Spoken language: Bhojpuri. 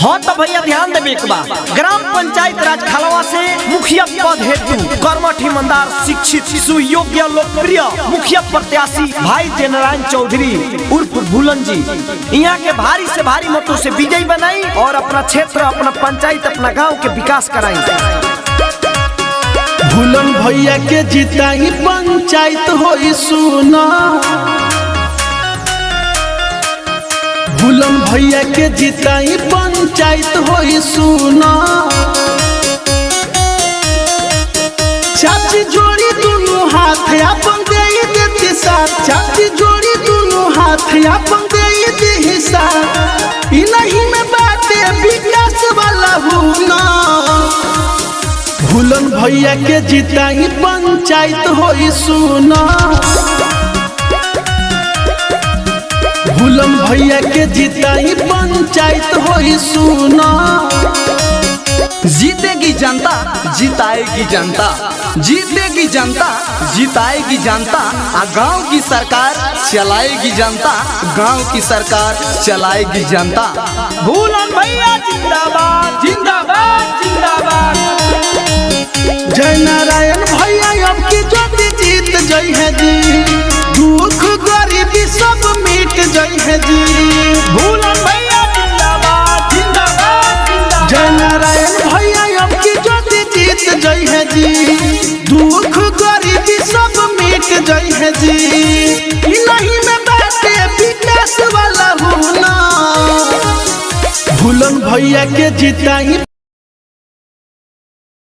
हाँ तो भैया ध्यान देवे एक बार ग्राम पंचायत राज खलवा से मुखिया पद हेतु कर्मठ ईमानदार शिक्षित सुयोग्य लोकप्रिय मुखिया प्रत्याशी भाई जननारायण चौधरी उर्फ भूलन जी यहाँ के भारी से भारी मतों से विजयी बनाई और अपना क्षेत्र, अपना पंचायत, अपना गांव के विकास कराई। भूलन भैया के जिताई पंचायत होई सुना, भूलन भैया के जिताई पंचायत होई सुना। चाची जोड़ी दोनों हाथ अपन दे देती साथ, चाची जोड़ी दोनों हाथ अपन दे देती साथ। इन्हीं में बातें विकास वाला होना। भूलन भैया के जिताई पंचायत होई सुना, भूलन भैया के जिताई पंचायत होई सुना। जीतेगी जनता जिताएगी जनता, जीतेगी जनता जिताएगी जनता। गांव की सरकार चलाएगी जनता, गांव की सरकार चलाएगी जनता। भूलन भैया जिंदाबाद जिंदाबाद जिंदाबाद। जय नारायण भैया अब की ज्योति जीत जय है जी, दुख गरीबी सब मिट जय है जी। भूलन भैया जिंदाबाद जिंदाबाद जिंदाबाद। जय नारायण भैया अब की ज्योति जीत जय है जी, दुख गरीबी सब मिट जय है जी। इन्हीं में बाटे विकास वाला होना। भूलन भैया के जिताई